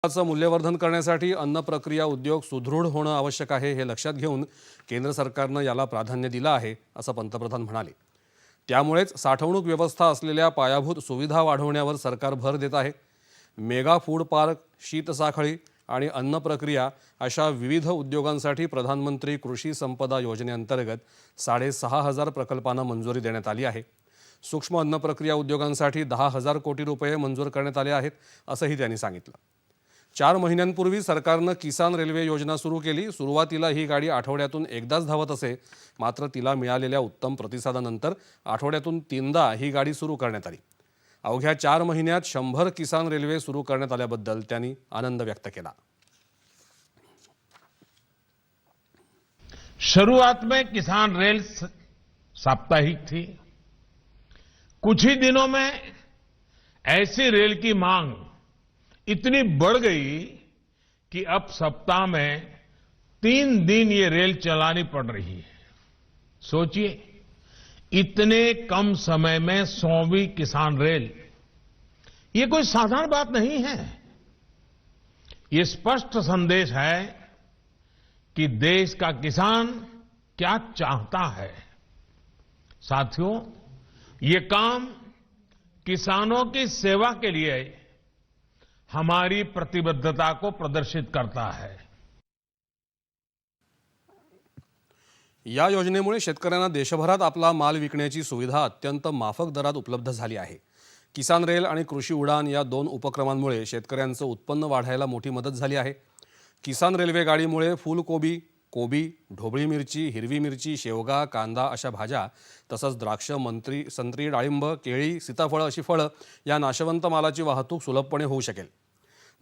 चं मूल्यवर्धन करण्यासाठी अन्न प्रक्रिया उद्योग सुदृढ होणं आवश्यक आहे हे लक्षात घेऊन केंद्र सरकारनं याला प्राधान्य दिलं आहे असं पंतप्रधान म्हणाले। त्यामुळेच साठवणूक व्यवस्था असलेल्या पायाभूत सुविधा वाढवण्यावर सरकार भर देत आहे। मेगा फूड पार्क, शीतसाखळी आणि अन्न प्रक्रिया अशा विविध उद्योगांसाठी प्रधानमंत्री कृषी संपदा योजनेअंतर्गत 6,500 प्रकल्पांना मंजुरी देण्यात आली आहे। सूक्ष्म अन्न प्रक्रिया उद्योगांसाठी 10,000 कोटी रुपये मंजूर करण्यात आले आहेत असंही त्यांनी सांगितलं। 4 महिन्यांपूर्वी सरकारनं किसान रेल्वे योजना सुरू केली। सुरुवातीला ही गाडी आठवड्यातून एकदाच धावत असे, मात्र तिला मिळालेल्या उत्तम प्रतिसादानंतर आठवड्यातून 3दा ही गाडी सुरू करण्यात आली। अवघ्या 4 महिन्यात 100 किसान रेल्वे सुरू करण्यात आल्याबद्दल त्यांनी आनंद व्यक्त केला। शुरुआत में किसान रेल साप्ताहिक थी। कुछ ही दिनों में ऐसी रेल की मांग इतनी बढ़ गई कि अब सप्ताह में 3 दिन ये रेल चलानी पड़ रही है। सोचिए, इतने कम समय में 100वीं किसान रेल, ये कोई साधारण बात नहीं है। ये स्पष्ट संदेश है कि देश का किसान क्या चाहता है। साथियों, ये काम किसानों की सेवा के लिए हमारी प्रतिबद्धता को प्रदर्शित करता है। या योजनेमुळे शेतकऱ्यांना देशभरात आपला माल विकण्याची सुविधा अत्यंत माफक दरात उपलब्ध झाली आहे। किसान रेल आणि कृषी उडान या 2 उपक्रमांमुळे शेतकऱ्यांचं उत्पन्न वाढायला मोठी मदत झाली आहे। किसान रेल्वे गाडीमुळे फुलकोबी, कोबी, ढोबळी मिरची, हिरवी मिरची, शेवगा, कांदा अशा भाज्या तसंच द्राक्ष, संत्री, डाळिंब, केळी, सीताफळं अशी फळं या नाशवंत मालाची वाहतूक सुलभपणे होऊ शकेल।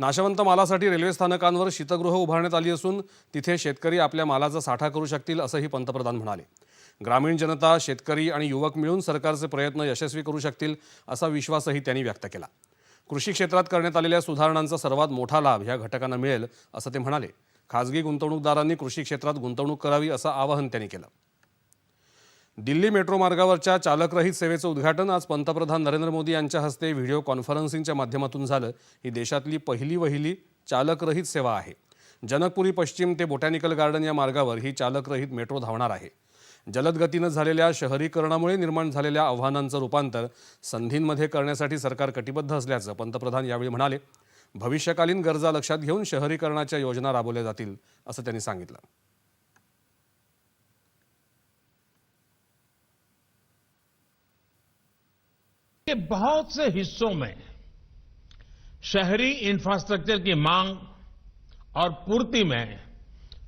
नाशवंत मालासाठी रेल्वे स्थानकांवर शीतगृह उभारण्यात आली असून तिथे शेतकरी आपल्या मालाचा साठा करू शकतील असंही पंतप्रधान म्हणाले। ग्रामीण जनता, शेतकरी आणि युवक मिळून सरकारचे प्रयत्न यशस्वी करू शकतील असा विश्वासही त्यांनी व्यक्त केला। कृषी क्षेत्रात करण्यात आलेल्या सुधारणांचा सर्वात मोठा लाभ ह्या घटकांना मिळेल असं ते म्हणाले। खासगी गुंतवणूकदारांनी कृषी क्षेत्रात गुंतवणूक करावी असं आवाहन त्यांनी केलं। दिल्ली मेट्रो मार्गावरच्या चालकरहित सेवेचं उद्घाटन आज पंतप्रधान नरेंद्र मोदी यांच्या हस्ते व्हिडिओ कॉन्फरन्सिंगच्या माध्यमातून झालं। ही देशातली पहिली चालकरहित सेवा आहे। जनकपुरी पश्चिम ते बोटॅनिकल गार्डन या मार्गावर ही चालकरहित मेट्रो धावणार आहे। जलद गतीनं झालेल्या शहरीकरणामुळे निर्माण झालेल्या आव्हानांचं रूपांतर संधींमध्ये करण्यासाठी सरकार कटिबद्ध असल्याचं पंतप्रधान यावेळी म्हणाले। भविष्यकालीन गरजा लक्षात घेऊन शहरीकरणाच्या योजना राबवल्या जातील असं त्यांनी सांगितलं। कि बहुत से हिस्सों में शहरी इंफ्रास्ट्रक्चर की मांग और पूर्ति में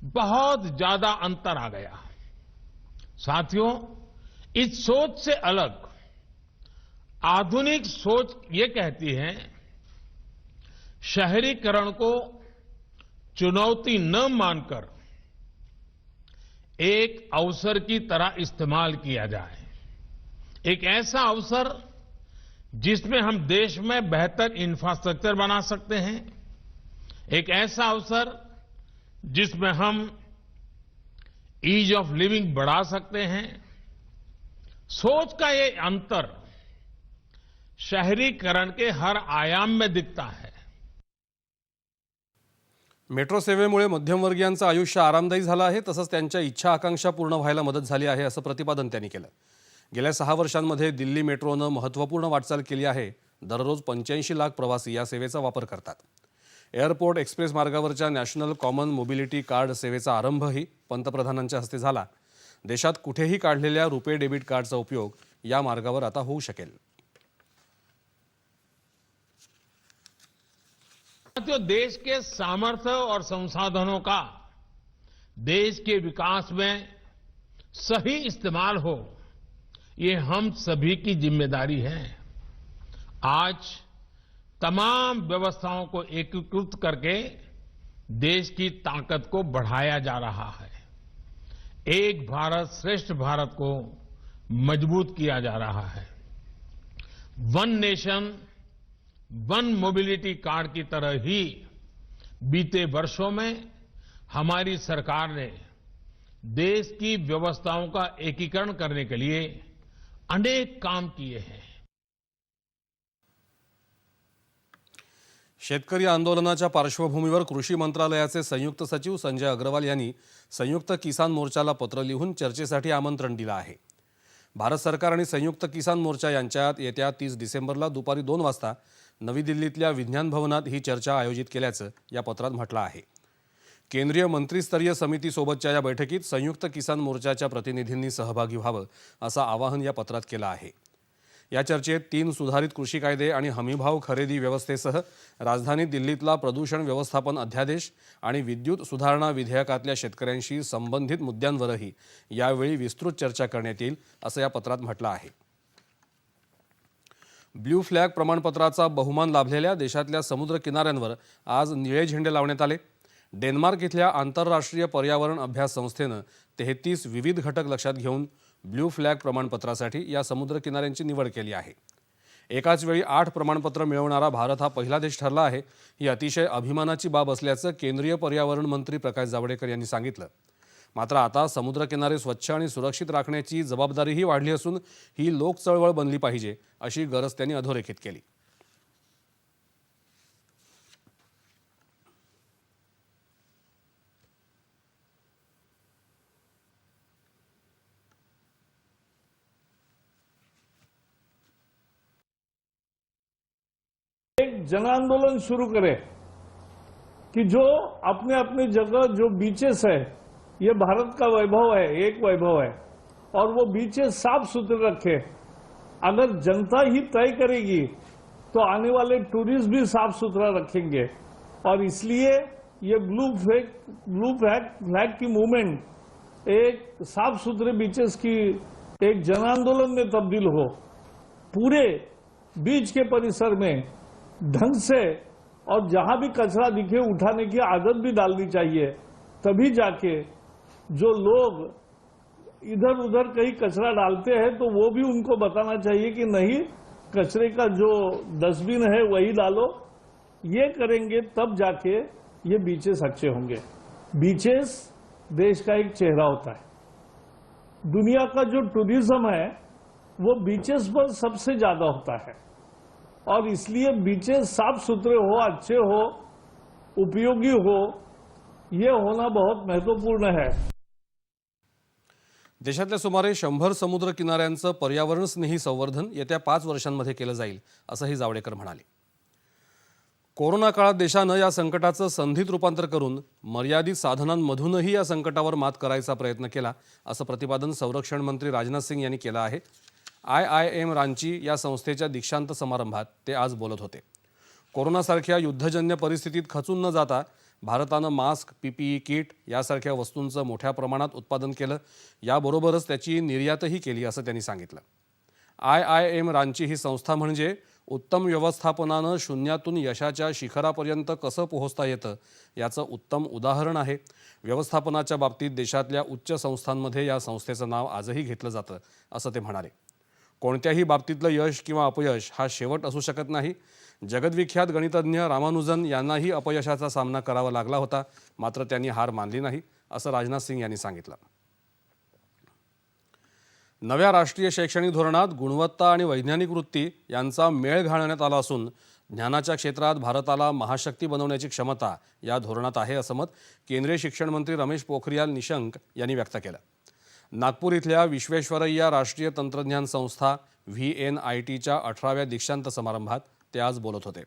बहुत ज्यादा अंतर आ गया। साथियों, इस सोच से अलग आधुनिक सोच ये कहती है शहरीकरण को चुनौती न मानकर एक अवसर की तरह इस्तेमाल किया जाए। एक ऐसा अवसर जिसमें हम देश में बेहतर इंफ्रास्ट्रक्चर बना सकते हैं। एक ऐसा अवसर जिसमें हम ईज ऑफ लिविंग बढ़ा सकते हैं। सोच का ये अंतर शहरीकरण के हर आयाम में दिखता है। मेट्रो सेवेमुळे मध्यमवर्गीयांचं आयुष्य आरामदायी झालं आहे, तसंच त्यांच्या इच्छा आकांक्षा पूर्ण व्हायला मदत झाली आहे असं प्रतिपादन त्यांनी केलं। गेल्या 6 वर्षांमध्ये दिल्ली मेट्रोनं महत्त्वपूर्ण वाटचाल केली आहे। दररोज 85 लाख प्रवासी या सेवेचा वापर करतात। एअरपोर्ट एक्सप्रेस मार्गावरच्या नॅशनल कॉमन मोबिलिटी कार्ड सेवेचा आरंभही पंतप्रधानांच्या हस्ते झाला। देशात कुठेही काढलेल्या रुपे डेबिट कार्डचा उपयोग या मार्गावर आता होऊ शकेल। जो देश के सामर्थ्य और संसाधनों का देश के विकास में सही इस्तेमाल हो, ये हम सभी की जिम्मेदारी है। आज तमाम व्यवस्थाओं को एकीकृत करके देश की ताकत को बढ़ाया जा रहा है। एक भारत श्रेष्ठ भारत को मजबूत किया जा रहा है। One nation one mobility card की तरह ही बीते वर्षों में हमारी सरकार ने देश की व्यवस्थाओं का एकीकरण करने के लिए अनेक काम किए हैं। शेतकरी आंदोलनाच्या पार्श्वभूमीवर कृषी मंत्रालयाचे संयुक्त सचिव संजय अग्रवाल यांनी संयुक्त किसान मोर्चाला पत्र लिहून चर्चेसाठी आमंत्रण दिलं आहे. भारत सरकार आणि संयुक्त किसान मोर्चा यांच्यात येत्या 30 डिसेंबरला दुपारी 2 वाजता नवी दिल्लीतल्या विज्ञान भवनात ही चर्चा आयोजित केल्याचं या पत्रात म्हटलं आहे. केंद्रीय मंत्रिस्तरीय समितीसोबतच्या या बैठकीत संयुक्त किसान मोर्चाच्या प्रतिनिधींनी सहभागी व्हावं असं आवाहन या पत्रात केलं आहे. या चर्चेत 3 सुधारित कृषी कायदे आणि हमीभाव खरेदी व्यवस्थेसह राजधानी दिल्लीतला प्रदूषण व्यवस्थापन अध्यादेश आणि विद्युत सुधारणा विधेयकातल्या शेतकऱ्यांशी संबंधित मुद्द्यांवरही यावेळी विस्तृत चर्चा करण्यात येईल असं या पत्रात म्हटलं आहे. ब्ल्यू फ्लॅग प्रमाणपत्राचा बहुमान लाभलेल्या देशातल्या समुद्र किनाऱ्यांवर आज निळे झेंडे लावण्यात आले. डेन्मार्क इथल्या आंतरराष्ट्रीय पर्यावरण अभ्यास संस्थेनं 33 विविध घटक लक्षात घेऊन ब्ल्यू फ्लॅग प्रमाणपत्रासाठी या समुद्र किनाऱ्यांची निवड केली आहे. एकाच वेळी 8 प्रमाणपत्र मिळवणारा भारत हा पहिला देश ठरला आहे. ही अतिशय अभिमानाची बाब असल्याचं केंद्रीय पर्यावरण मंत्री प्रकाश जावडेकर यांनी सांगितलं. मात्र आता समुद्रकिनारे स्वच्छ आणि सुरक्षित राखण्याची जबाबदारीही वाढली असून ही लोक चळवळ बनली पाहिजे अशी गरज त्यांनी अधोरेखित केली. एक जन आंदोलन शुरू करें कि जो अपने अपने जगह जो बीचेस है, ये भारत का वैभव है, एक वैभव है, और वो बीचेस साफ सुथरे रखे. अगर जनता ही तय करेगी तो आने वाले टूरिस्ट भी साफ सुथरा रखेंगे. और इसलिए ये ब्लू फ्लैग की मूवमेंट एक साफ सुथरे बीचेस की एक जन आंदोलन में तब्दील हो. पूरे बीच के परिसर में ढंग से और जहां भी कचरा दिखे उठाने की आदत भी डालनी चाहिए. तभी जाके जो लोग इधर उधर कहीं कचरा डालते हैं तो वो भी उनको बताना चाहिए कि नहीं, कचरे का जो डस्टबिन है वही डालो. ये करेंगे तब जाके ये बीचेस अच्छे होंगे. बीचेस देश का एक चेहरा होता है. दुनिया का जो टूरिज्म है वो बीचेस पर सबसे ज्यादा होता है. और इसलिए बीचेस साफ सुथरे हो, अच्छे हो, उपयोगी हो, ये होना बहुत महत्वपूर्ण है. देशातल्या सुमारे 100 समुद्र किनाऱ्यांचं पर्यावरण स्नेही संवर्धन येत्या 5 वर्षांमध्ये केलं जाईल असंही जावडेकर म्हणाले. कोरोना काळात देशानं या संकटाचं संधीत रूपांतर करून मर्यादित साधनांमधूनही या संकटावर मात करायचा प्रयत्न केला असं प्रतिपादन संरक्षण मंत्री राजनाथ सिंग यांनी केलं आहे. IIM रांची या संस्थेच्या दीक्षांत समारंभात ते आज बोलत होते. कोरोनासारख्या युद्धजन्य परिस्थितीत खचून न जाता भारतानं मास्क, PPE किट यासारख्या वस्तूंचं मोठ्या प्रमाणात उत्पादन केलं. याबरोबरच त्याची निर्यातही केली असं त्यांनी सांगितलं. IIM रांची ही संस्था म्हणजे उत्तम व्यवस्थापनानं शून्यातून यशाच्या शिखरापर्यंत कसं पोहोचता येतं याचं उत्तम उदाहरण आहे. व्यवस्थापनाच्या बाबतीत देशातल्या उच्च संस्थांमध्ये या संस्थेचं नाव आजही घेतलं जातं असं ते म्हणाले. कोणत्याही बाबतीतलं यश किंवा अपयश हा शेवट असू शकत नाही. जगद्विख्यात गणितज्ञ रामानुजन यांनाही अपयशाचा सामना करावा लागला होता, मात्र त्यांनी हार मानली नाही असं राजनाथ सिंग यांनी सांगितलं. नव्या राष्ट्रीय शैक्षणिक धोरणात गुणवत्ता आणि वैज्ञानिक वृत्ती यांचा मेळ घालण्यात आला असून ज्ञानाच्या क्षेत्रात भारताला महाशक्ती बनवण्याची क्षमता या धोरणात आहे असं मत केंद्रीय शिक्षण मंत्री रमेश पोखरियाल निशंक यांनी व्यक्त केलं. नागपूर इथल्या विश्वेश्वरय्या राष्ट्रीय तंत्रज्ञान संस्था VNITच्या 18व्या दीक्षांत समारंभात ते आज बोलत होते.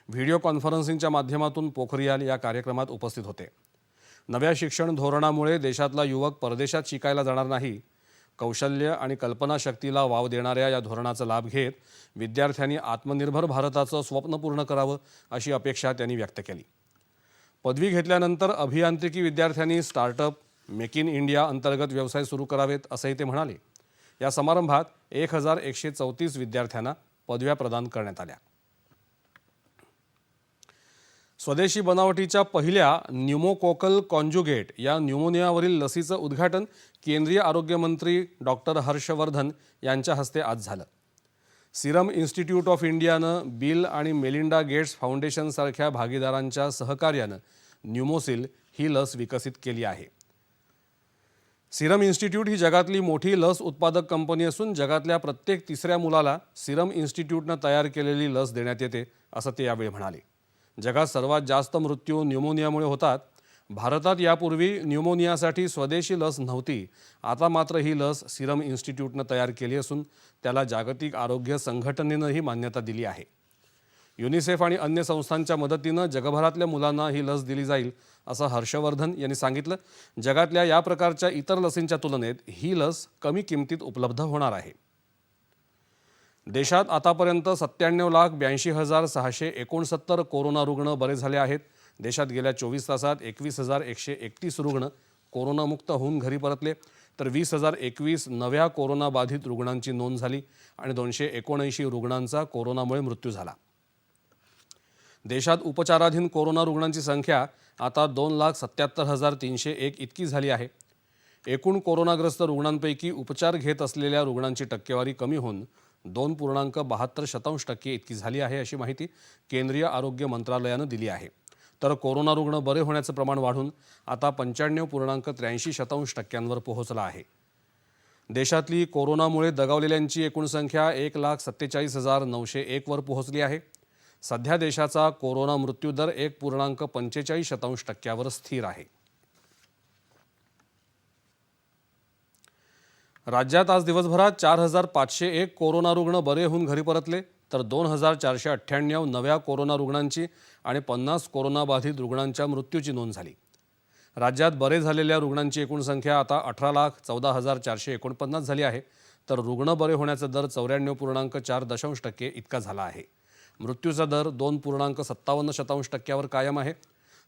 व्हिडिओ कॉन्फरन्सिंगच्या माध्यमातून पोखरियाल या कार्यक्रमात उपस्थित होते. नव्या शिक्षण धोरणामुळे देशातला युवक परदेशात शिकायला जाणार नाही. कौशल्य आणि कल्पनाशक्तीला वाव देणाऱ्या या धोरणाचा लाभ घेत विद्यार्थ्यांनी आत्मनिर्भर भारताचं स्वप्न पूर्ण करावं अशी अपेक्षा त्यांनी व्यक्त केली. पदवी घेतल्यानंतर अभियांत्रिकी विद्यार्थ्यांनी स्टार्टअप, मेक इन इंडिया अंतर्गत व्यवसाय सुरू करावेत असंही ते म्हणाले. या समारंभात 1134 विद्यार्थ्यांना पदव्या प्रदान करण्यात आल्या. स्वदेशी बनावटीच्या पहिल्या न्यूमोकोकल कॉन्जुगेट या न्यूमोनियावरील लसीचं उद्घाटन केंद्रीय आरोग्यमंत्री डॉक्टर हर्षवर्धन यांच्या हस्ते आज झालं. सिरम इन्स्टिट्यूट ऑफ इंडियानं बिल आणि मेलिंडा गेट्स फाउंडेशनसारख्या भागीदारांच्या सहकार्यानं न्यूमोसिल ही लस विकसित केली आहे. सिरम इन्स्टिट्यूट ही जगातली मोठी लस उत्पादक कंपनी असून जगातल्या प्रत्येक 3ऱ्या मुलाला सिरम इन्स्टिट्यूटनं तयार केलेली लस देण्यात येते असं ते यावेळी म्हणाले. जगात सर्वात जास्त मृत्यू न्यूमोनियामुळे होतात. भारतात यापूर्वी न्यूमोनियासाठी स्वदेशी लस नव्हती. आता मात्र ही लस सिरम इन्स्टिट्यूटनं तयार केली असून त्याला जागतिक आरोग्य संघटनेनंही मान्यता दिली आहे. युनिसेफ आणि अन्य संस्थांच्या मदतीनं जगभरातल्या मुलांना ही लस दिली जाईल असं हर्षवर्धन यांनी सांगितलं. जगातल्या या प्रकारच्या इतर लसींच्या तुलनेत ही लस कमी किमतीत उपलब्ध होणार आहे. देशात आतापर्यंत 97,82,669 कोरोना रुग्ण बरे झाले आहेत. देशात गेल्या 24 तासात 21,131 रुग्ण कोरोनामुक्त होऊन घरी परतले, तर 20,021 नव्या कोरोनाबाधित रुग्णांची नोंद झाली आणि 279 रुग्णांचा कोरोनामुळे मृत्यू झाला. देशात उपचाराधीन कोरोना रुग्णांची संख्या आता 2,77,301 इतकी झाली आहे. एकूण कोरोनाग्रस्त रुग्णांपैकी उपचार घेत असलेल्या रुग्णांची टक्केवारी कमी होऊन 2.72% इतकी झाली आहे, अशी माहिती केंद्रीय आरोग्य मंत्रालयानं दिली आहे. तर कोरोना रुग्ण बरे होण्याचं प्रमाण वाढून आता 95.83% पोहोचलं आहे. देशातली कोरोनामुळे दगावलेल्यांची एकूण संख्या 1,47,901 वर पोहोचली आहे. सध्या देशाचा कोरोना मृत्यूदर 1.45% स्थिर आहे. राज्यात आज दिवसभरात 4,501 कोरोना रुग्ण बरे होऊन घरी परतले, तर 2,498 नव्या कोरोना रुग्णांची आणि 50 कोरोनाबाधित रुग्णांच्या मृत्यूची नोंद झाली. राज्यात बरे झालेल्या रुग्णांची एकूण संख्या आता 18,14,449 झाली आहे, तर रुग्ण बरे होण्याचा दर 94.4% इतका झाला आहे. मृत्यूचा दर 2.57% कायम आहे.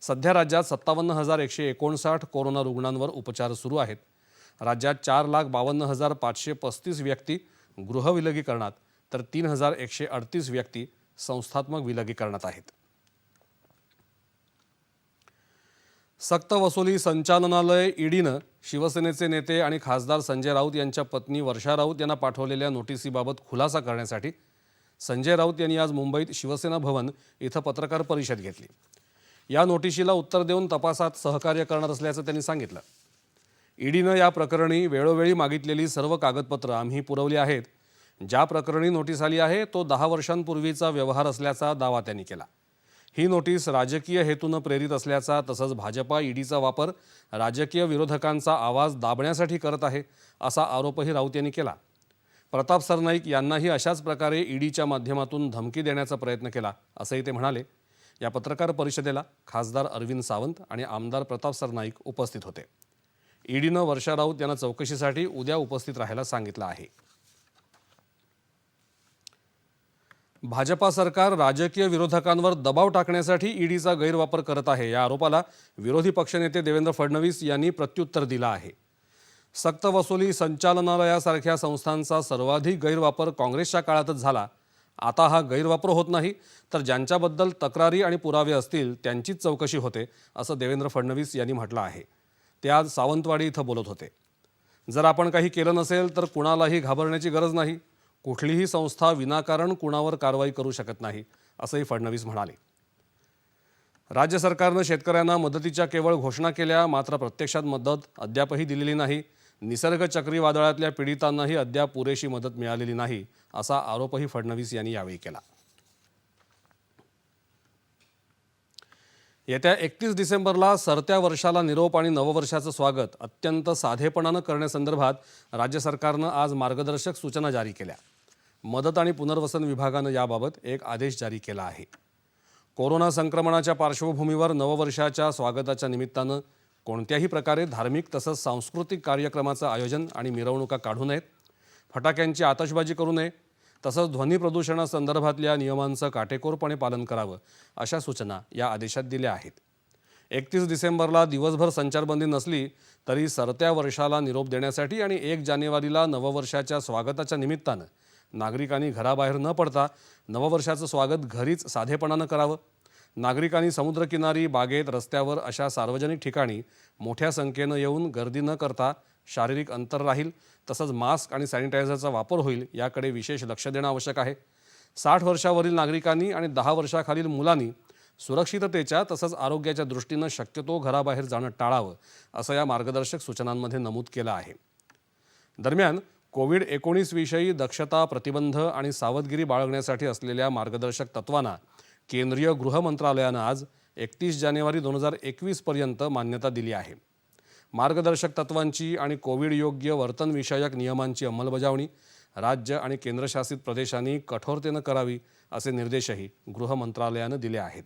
सध्या राज्यात 57,159 कोरोना रुग्णांवर उपचार सुरू आहेत. राज्यात 4,52,535 व्यक्ती गृहविलगीकरणात, तर 3,138 व्यक्ती संस्थात्मक विलगीकरणात आहेत. सक्तवसुली संचालनालय ईडीनं शिवसेनेचे नेते आणि खासदार संजय राऊत यांच्या पत्नी वर्षा राऊत यांना पाठवलेल्या नोटिसीबाबत खुलासा करण्यासाठी संजय राऊत यांनी आज मुंबईत शिवसेना भवन इथं पत्रकार परिषद घेतली. या नोटिशीला उत्तर देऊन तपासात सहकार्य करणार असल्याचं त्यांनी सांगितलं. ईडीनं या प्रकरणी वेळोवेळी मागितलेली सर्व कागदपत्रं आम्ही पुरवली आहेत. ज्या प्रकरणी नोटीस आली आहे तो 10 वर्षांपूर्वीचा व्यवहार असल्याचा दावा त्यांनी केला. ही नोटीस राजकीय हेतूनं प्रेरित असल्याचा, तसंच भाजपा ईडीचा वापर राजकीय विरोधकांचा आवाज दाबण्यासाठी करत आहे असा आरोपही राऊत यांनी केला. प्रताप सरनाईक यांनाही अशाच प्रकारे ईडीच्या माध्यमातून धमकी देण्याचा प्रयत्न केला असंही ते म्हणाले. या पत्रकार परिषदेला खासदार अरविंद सावंत आणि आमदार प्रताप सरनाईक उपस्थित होते. ईडीनं वर्षा राऊत यांना चौकशीसाठी उद्या उपस्थित राहायला सांगितलं आहे. भाजपा सरकार राजकीय विरोधकांवर दबाव टाकण्यासाठी ईडीचा गैरवापर करत आहे, या आरोपाला विरोधी पक्षनेते देवेंद्र फडणवीस यांनी प्रत्युत्तर दिलं आहे. सक्तवसुली संचालनालयासारख्या संस्थांचा सर्वाधिक गैरवापर काँग्रेसच्या काळातच झाला. आता हा गैरवापर होत नाही, तर ज्यांच्याबद्दल तक्रारी आणि पुरावे असतील त्यांचीच चौकशी होते, असं देवेंद्र फडणवीस यांनी म्हटलं आहे. ते आज सावंतवाडी इथं बोलत होते. जर आपण काही केलं नसेल तर कुणालाही घाबरण्याची गरज नाही. कुठलीही संस्था विनाकारण कुणावर कारवाई करू शकत नाही, असंही फडणवीस म्हणाले. राज्य सरकारनं शेतकऱ्यांना मदतीच्या केवळ घोषणा केल्या, मात्र प्रत्यक्षात मदत अद्यापही दिलेली नाही. निसर्ग चक्रीवादळातल्या पीडितांनाही अद्याप पुरेशी मदत मिळालेली नाही, असा आरोपही फडणवीस यांनी यावेळी केला. येत्या 31 डिसेंबरला सरत्या वर्षाला निरोप आणि नववर्षाचं स्वागत अत्यंत साधेपणानं करण्यासंदर्भात राज्य सरकारनं आज मार्गदर्शक सूचना जारी केल्या. मदत आणि पुनर्वसन विभागानं याबाबत एक आदेश जारी केला आहे. कोरोना संक्रमणाच्या पार्श्वभूमीवर नववर्षाच्या स्वागताच्या निमित्तानं कोणत्याही प्रकारे धार्मिक तसंच सांस्कृतिक कार्यक्रमाचं आयोजन आणि मिरवणुका काढू नयेत, फटाक्यांची आतषबाजी करू नये, तसंच ध्वनी प्रदूषणासंदर्भातल्या नियमांचं काटेकोरपणे पालन करावं, अशा सूचना या आदेशात दिल्या आहेत. 31 डिसेंबरला दिवसभर संचारबंदी नसली तरी सरत्या वर्षाला निरोप देण्यासाठी आणि 1 जानेवारीला नववर्षाच्या स्वागताच्या निमित्तानं नागरिकांनी घराबाहेर न पडता नववर्षाचं स्वागत घरीच साधेपणानं करावं. नागरिकांनी समुद्रकिनारी, बागेत, रस्त्यावर अशा सार्वजनिक ठिकाणी मोठ्या संख्येनं येऊन गर्दी न करता शारीरिक अंतर राहील, तसंच मास्क आणि सॅनिटायझरचा वापर होईल याकडे विशेष लक्ष देणं आवश्यक आहे. 60 वर्षावरील नागरिकांनी आणि 10 वर्षाखालील मुलांनी सुरक्षिततेच्या तसंच आरोग्याच्या दृष्टीनं शक्यतो घराबाहेर जाणं टाळावं, असं या मार्गदर्शक सूचनांमध्ये नमूद केलं आहे. दरम्यान कोविड-19 विषयी दक्षता, प्रतिबंध आणि सावधगिरी बाळगण्यासाठी असलेल्या मार्गदर्शक तत्वांना केंद्रीय गृह मंत्रालयानं आज 31 जानेवारी 2021 पर्यंत मान्यता दिली आहे. मार्गदर्शक तत्वांची आणि कोविड योग्य वर्तनविषयक नियमांची अंमलबजावणी राज्य आणि केंद्रशासित प्रदेशांनी कठोरतेनं करावी असे निर्देशही गृह मंत्रालयानं दिले आहेत.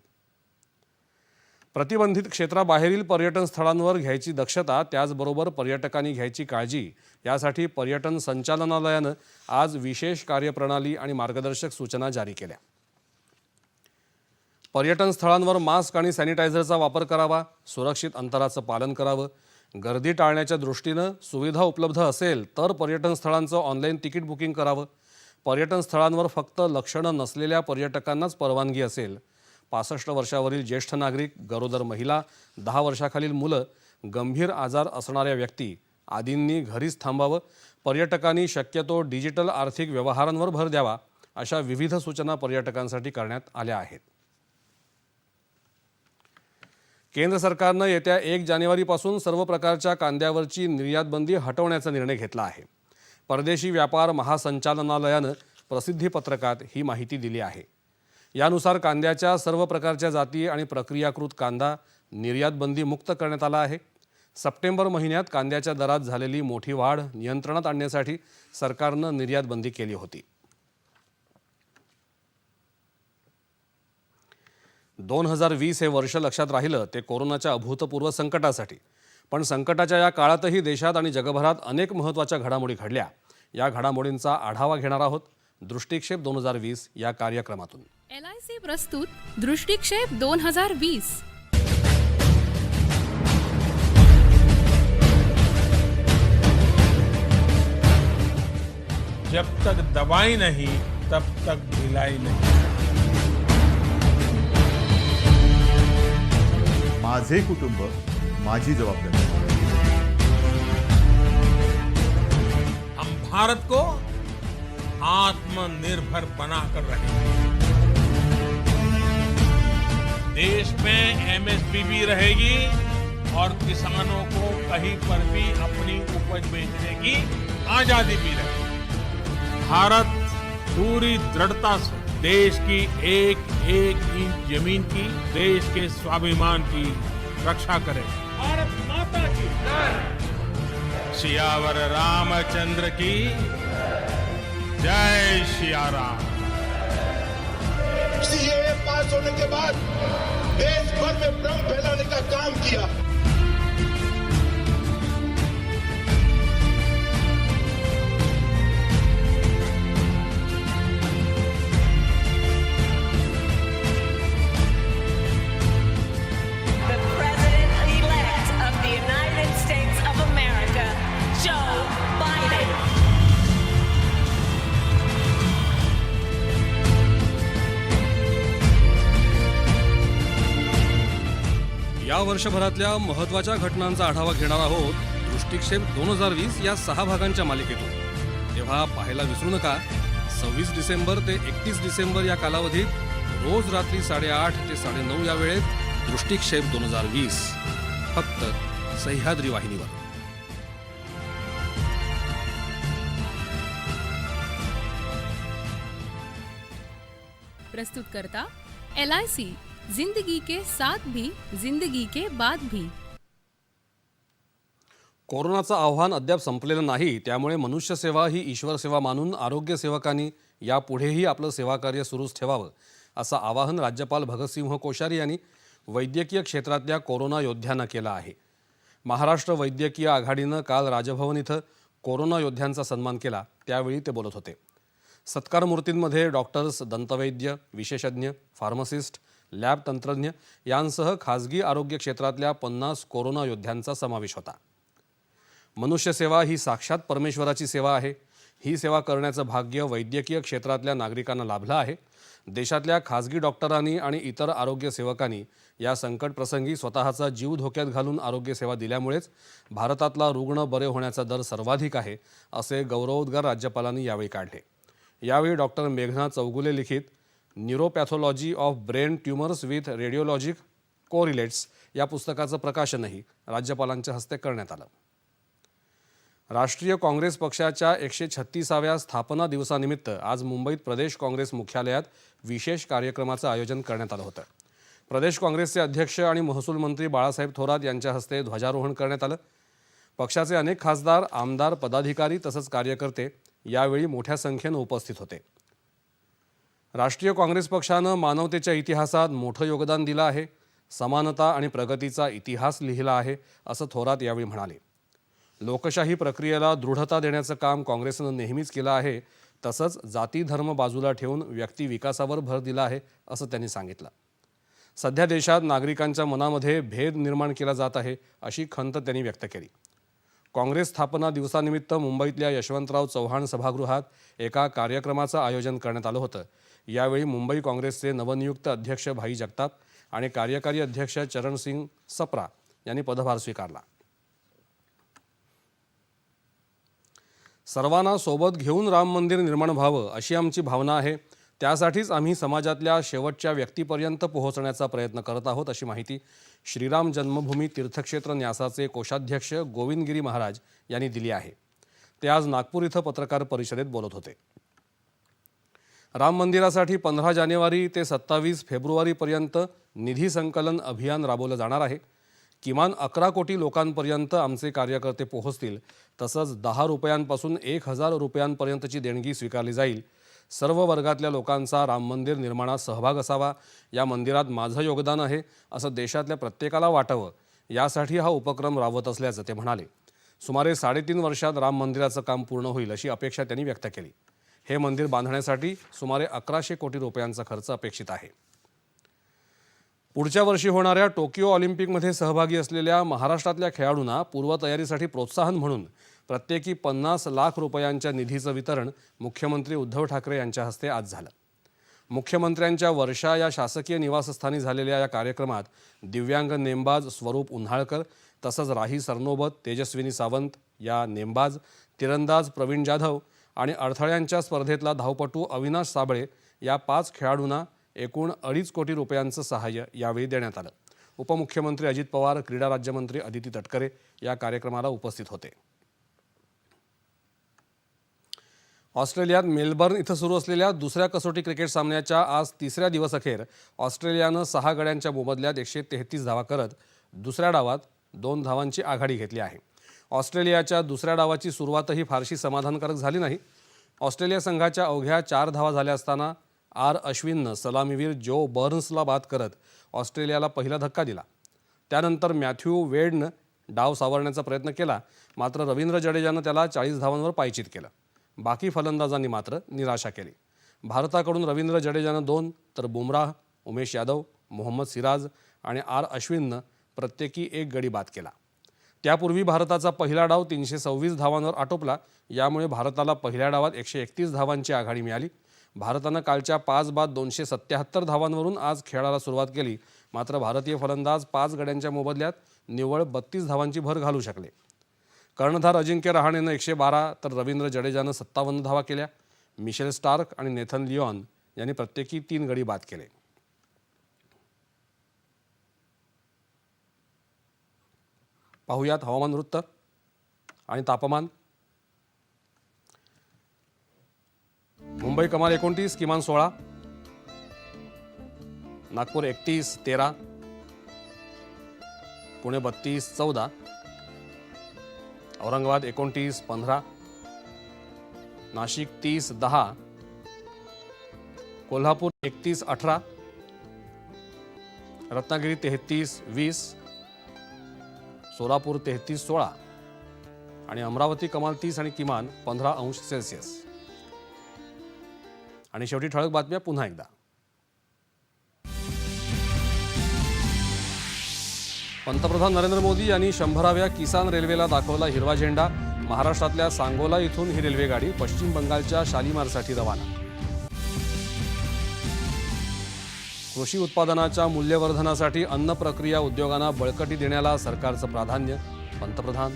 प्रतिबंधित क्षेत्राबाहेरील पर्यटन स्थळांवर घ्यायची दक्षता, त्याचबरोबर पर्यटकांनी घ्यायची काळजी यासाठी पर्यटन संचालनालयानं आज विशेष कार्यप्रणाली आणि मार्गदर्शक सूचना जारी केल्या. पर्यटन स्थळांवर मास्क आणि सॅनिटायझरचा वापर करावा, सुरक्षित अंतराचं पालन करावं, गर्दी टाळण्याच्या दृष्टीनं सुविधा उपलब्ध असेल तर पर्यटन स्थळांचं ऑनलाईन तिकीट बुकिंग करावं, पर्यटन स्थळांवर फक्त लक्षणं नसलेल्या पर्यटकांनाच परवानगी असेल, 65 वर्षावरील ज्येष्ठ नागरिक, गरोदर महिला, 10 वर्षाखालील मुलं, गंभीर आजार असणाऱ्या व्यक्ती आदींनी घरीच थांबावं, पर्यटकांनी शक्यतो डिजिटल आर्थिक व्यवहारांवर भर द्यावा, अशा विविध सूचना पर्यटकांसाठी करण्यात आल्या आहेत. केंद्र सरकारनं येत्या 1 जानेवारीपासून सर्व प्रकारच्या कांद्यावरची निर्यात बंदी हटवण्याचा निर्णय घेतला आहे. परदेशी व्यापार महासंचालनालयानं प्रसिद्धीपत्रकात ही माहिती दिली आहे. यानुसार कांद्याच्या सर्व प्रकारच्या जाती आणि प्रक्रियाकृत कांदा निर्यात बंदी मुक्त करण्यात आला आहे. सप्टेंबर महिन्यात कांद्याच्या दरात झालेली मोठी वाढ नियंत्रणात आणण्यासाठी सरकारनं निर्यात बंदी केली होती. 2020 हे वर्ष लक्षात राहिलं ते कोरोनाच्या अभूतपूर्व संकटासाठी. पण संकटाच्या या काळातही देशात आणि जगभरात अनेक महत्त्वाच्या घडामोडी घडल्या. या घडामोडींचा आढावा घेणार आहोत दृष्टिक्षेप 2020 या कार्यक्रमातून. LIC प्रस्तुत दृष्टिक्षेप 2020. जब तक दवाई नहीं तब तक ढिलाई नहीं. माझे कुटुंब माझी जबाबदारी. हम भारत को आत्मनिर्भर बनाकर रहेंगे. देश में MSP भी रहेगी और किसानों को कहीं पर भी अपनी उपज बेचने की आजादी भी रहेगी. भारत पूरी दृढ़ता से देश की एक एक इंच जमीन की, देश के स्वाभिमान की रक्षा करे. भारत माता की जय. सियावर रामचंद्र की जय. सिया राम. सीएए पास होने के बाद देश भर में भ्रम फैलाने का काम KIA. The President-elect of the United States of America, Joe Biden. या वर्षभरातल्या महत्त्वाच्या घटनांचा आढावा घेणार आहोत दृष्टिक्षेप 2020 या 6 भागांच्या मालिकेतून. तेव्हा पाहायला विसरू नका. 26 डिसेंबर ते 31 डिसेंबर या कालावधीत रोज रात्री 8:30 ते 9:30 या वेळेत दृष्टिक्षेप 2020 फक्त सह्याद्री वाहिनीवर. प्रस्तुत करता LIC, जिंदगी के साथ भी जिंदगी के बाद भी. कोरोनाचं आव्हान अद्याप संपलेलं नाही. त्यामुळे मनुष्य सेवा ही ईश्वर सेवा मानून आरोग्य सेवकांनी यापुढेही आपलं सेवाकार्य सुरूच ठेवावं असं आवाहन राज्यपाल भगतसिंह कोश्यारी यांनी वैद्यकीय क्षेत्रातल्या कोरोना योद्ध्यांना केलं आहे. महाराष्ट्र वैद्यकीय आघाडीनं काल राजभवन इथं कोरोना योद्ध्यांचा सन्मान केला. त्यावेळी ते बोलत होते. सत्कार मूर्तींमध्ये डॉक्टर्स, दंतवैद्य, विशेषज्ञ, फार्मासिस्ट, लॅब तंत्रज्ञ यांसह खाजगी आरोग्य क्षेत्रातल्या 50 कोरोना योद्ध्यांचा समावेश होता. मनुष्यसेवा ही साक्षात परमेश्वराची सेवा आहे. ही सेवा करण्याचं भाग्य वैद्यकीय क्षेत्रातल्या नागरिकांना लाभलं आहे. देशातल्या खाजगी डॉक्टरांनी आणि इतर आरोग्य सेवकांनी या संकट प्रसंगी स्वतःचा जीव धोक्यात घालून आरोग्य सेवा दिल्यामुळेच भारतातला रुग्ण बरे होण्याचा दर सर्वाधिक आहे असे गौरवोद्गार राज्यपालांनी यावेळी काढले. यावेळी डॉक्टर मेघना चौगुले लिखित neuropathology of brain tumours with radiologic correlates या पुस्तकाचं प्रकाशनही राज्यपालांच्या हस्ते करण्यात आलं. राष्ट्रीय काँग्रेस पक्षाच्या 136व्या स्थापना दिवसानिमित्त आज मुंबईत प्रदेश काँग्रेस मुख्यालयात विशेष कार्यक्रमाचं आयोजन करण्यात आलं होतं. प्रदेश काँग्रेसचे अध्यक्ष आणि महसूल मंत्री बाळासाहेब थोरात यांच्या हस्ते ध्वजारोहण करण्यात आलं. पक्षाचे अनेक खासदार, आमदार, पदाधिकारी तसंच कार्यकर्ते यावेळी मोठ्या संख्येनं उपस्थित होते. राष्ट्रीय काँग्रेस पक्षानं मानवतेच्या इतिहासात मोठं योगदान दिलं आहे, समानता आणि प्रगतीचा इतिहास लिहिला आहे, असं थोरात यावेळी म्हणाले. लोकशाही प्रक्रियेला दृढता देण्याचं काम काँग्रेसनं नेहमीच केलं आहे, तसंच जाती धर्म बाजूला ठेवून व्यक्ती विकासावर भर दिला आहे, असं त्यांनी सांगितलं. सध्या देशात नागरिकांच्या मनामध्ये भेद निर्माण केला जात आहे, अशी खंत त्यांनी व्यक्त केली. काँग्रेस स्थापना दिवसानिमित्त मुंबईतल्या यशवंतराव चव्हाण सभागृहात एका कार्यक्रमाचं आयोजन करण्यात आलं होतं. यावेळी मुंबई काँग्रेसचे नवनियुक्त अध्यक्ष भाई जगताप आणि कार्यकारी अध्यक्ष चरणसिंग सप्रा यांनी पदभार स्वीकारला. सर्वांना सोबत घेऊन राम मंदिर निर्माण व्हावं अशी आमची भावना आहे. त्यासाठीच आम्ही समाजातल्या शेवटच्या व्यक्तीपर्यंत पोहोचण्याचा प्रयत्न करत आहोत, अशी माहिती श्रीराम जन्मभूमी तीर्थक्षेत्र न्यासाचे कोषाध्यक्ष गोविंदगिरी महाराज यांनी दिली आहे. ते आज नागपूर इथं पत्रकार परिषदेत बोलत होते. राम मंदिरासाठी 15 जानेवारी ते 27 फेब्रुवारीपर्यंत निधी संकलन अभियान राबवलं जाणार आहे. किमान 11 कोटी लोकांपर्यंत आमचे कार्यकर्ते पोहोचतील. तसंच 10 रुपयांपासून 1000 रुपयांपर्यंतची देणगी स्वीकारली जाईल. सर्व वर्गातल्या लोकांचा राम मंदिर निर्माणात सहभाग असावा, या मंदिरात माझं योगदान आहे असं देशातल्या प्रत्येकाला वाटावं, यासाठी हा उपक्रम राबवत असल्याचं ते म्हणाले. सुमारे 3.5 वर्षात राम मंदिराचं काम पूर्ण होईल अशी अपेक्षा त्यांनी व्यक्त केली. हे मंदिर बांधण्यासाठी सुमारे 1100 कोटी रुपयांचा खर्च अपेक्षित आहे. पुढच्या वर्षी होणाऱ्या टोकियो ऑलिम्पिकमध्ये सहभागी असलेल्या महाराष्ट्रातल्या खेळाडूंना पूर्वतयारीसाठी प्रोत्साहन म्हणून प्रत्येकी 50 लाख रुपयांच्या निधीचं वितरण मुख्यमंत्री उद्धव ठाकरे यांच्या हस्ते आज झालं. मुख्यमंत्र्यांच्या वर्षा या शासकीय निवासस्थानी झालेल्या या कार्यक्रमात दिव्यांग नेमबाज स्वरूप उन्हाळकर तसंच राही सरनोबत, तेजस्विनी सावंत या नेमबाज, तिरंदाज प्रवीण जाधव आणि अडथळ्यांच्या स्पर्धेतला धावपटू अविनाश साबळे या 5 खेळाडूंना एकूण 2.5 कोटी रुपयांचं सहाय्य यावेळी देण्यात आलं. उपमुख्यमंत्री अजित पवार, क्रीडा राज्यमंत्री अदिती तटकरे या कार्यक्रमाला उपस्थित होते. ऑस्ट्रेलियात मेलबर्न इथं सुरू असलेल्या दुसऱ्या कसोटी क्रिकेट सामन्याच्या आज 3ऱ्या दिवसअखेर ऑस्ट्रेलियानं 6 गड्यांच्या मोबदल्यात 133 धावा करत दुसऱ्या डावात 2 धावांची आघाडी घेतली आहे. ऑस्ट्रेलियाच्या दुसऱ्या डावाची सुरुवातही फारशी समाधानकारक झाली नाही. ऑस्ट्रेलिया संघाच्या अवघ्या 4 धावा झाल्या असताना अश्विननं सलामीवीर जो बर्न्सला बाद करत ऑस्ट्रेलियाला पहिला धक्का दिला. त्यानंतर मॅथ्यू वेडनं डाव सावरण्याचा प्रयत्न केला, मात्र रवींद्र जडेजानं त्याला 40 धावांवर पायचीत केलं. बाकी फलंदाजांनी मात्र निराशा केली. भारताकडून रवींद्र जडेजानं 2 तर बुमराह, उमेश यादव, मोहम्मद सिराज आणि अश्विननं प्रत्येकी 1 गडी बाद केला. त्यापूर्वी भारताचा पहिला डाव 326 धावांवर आटोपला. यामुळे भारताला पहिल्या डावात 131 धावांची आघाडी मिळाली. भारतानं कालच्या 5 बाद 277 धावांवरून आज खेळाला सुरुवात केली, मात्र भारतीय फलंदाज 5 गड्यांच्या मोबदल्यात निव्वळ 32 धावांची भर घालू शकले. कर्णधार अजिंक्य रहाणेनं 112 तर रवींद्र जडेजानं 57 धावा केल्या. मिशेल स्टार्क आणि नेथन लिओन यांनी प्रत्येकी 3 गडी बाद केले. पाहुयात हवामान वृत्त आणि तापमान. मुंबई कमाल 29, किमान 16. नागपूर 31, 13. पुणे 32, 14. औरंगाबाद 29, 15. नाशिक 30, 10. कोल्हापूर 31, 18. रत्नागिरी 33, 20. सोलापूर 33, 16 आणि अमरावती कमाल 30 आणि किमान 15 अंश सेल्सिअस. आणि शेवटी ठळक बातम्या पुन्हा एकदा. पंतप्रधान नरेंद्र मोदी यांनी 100व्या किसान रेल्वेला दाखवला हिरवा झेंडा. महाराष्ट्रातल्या सांगोला इथून ही रेल्वेगाडी पश्चिम बंगालच्या शालिमारसाठी रवाना. कृषी उत्पादनाच्या मूल्यवर्धनासाठी अन्न प्रक्रिया उद्योगांना बळकटी देण्याला सरकारचं प्राधान्य. पंतप्रधान.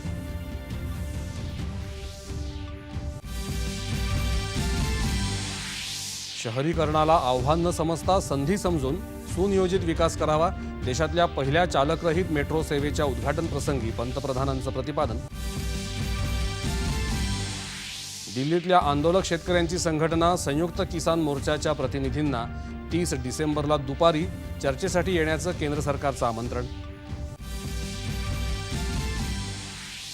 शहरीकरणाला आव्हान न समजता संधी समजून सुनियोजित विकास करावा. देशातल्या पहिल्या चालकरहित मेट्रो सेवेच्या उद्घाटन प्रसंगी पंतप्रधानांचं प्रतिपादन. दिल्लीतल्या आंदोलक शेतकऱ्यांची संघटना संयुक्त किसान मोर्चाच्या प्रतिनिधींना 30 डिसेंबरला दुपारी चर्चेसाठी येण्याचं केंद्र सरकारचं आमंत्रण.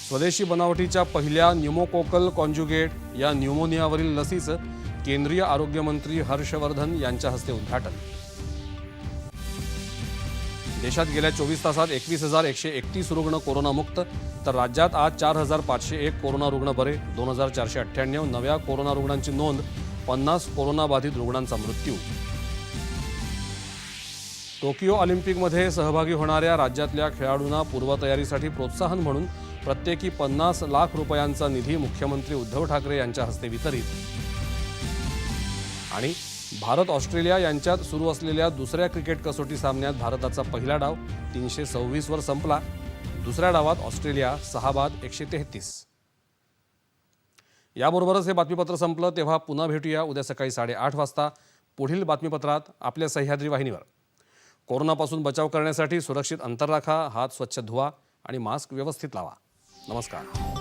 स्वदेशी बनावटीच्या पहिल्या न्यूमोकोकल कॉन्जुगेट या न्यूमोनियावरील लसीचं केंद्रीय आरोग्यमंत्री हर्षवर्धन यांच्या हस्ते उद्घाटन. देशात गेल्या 24 तासात 21,131 रुग्ण कोरोनामुक्त, तर राज्यात आज 4,501 कोरोना रुग्ण बरे, 2,498 नव्या कोरोना रुग्णांची नोंद, 50 कोरोनाबाधित रुग्णांचा मृत्यू. टोकियो ऑलिम्पिकमध्ये सहभागी होणाऱ्या राज्यातल्या खेळाडूंना पूर्वतयारीसाठी प्रोत्साहन म्हणून प्रत्येकी 50 लाख रुपयांचा निधी मुख्यमंत्री उद्धव ठाकरे यांच्या हस्ते वितरित. आणि भारत ऑस्ट्रेलिया यांच्यात सुरू असलेल्या दुसऱ्या क्रिकेट कसोटी सामन्यात भारताचा पहिला डाव 326 वर संपला. दुसऱ्या डावात ऑस्ट्रेलिया 6 बाद 133. याबरोबरच हे बातमीपत्र संपलं. तेव्हा पुन्हा भेटूया उद्या सकाळी 8:30 वाजता पुढील बातमीपत्रात आपल्या सह्याद्री वाहिनीवर. कोरोनापासून बचाव करण्यासाठी सुरक्षित अंतर राखा, हात स्वच्छ धुवा आणि मास्क व्यवस्थित लावा. नमस्कार.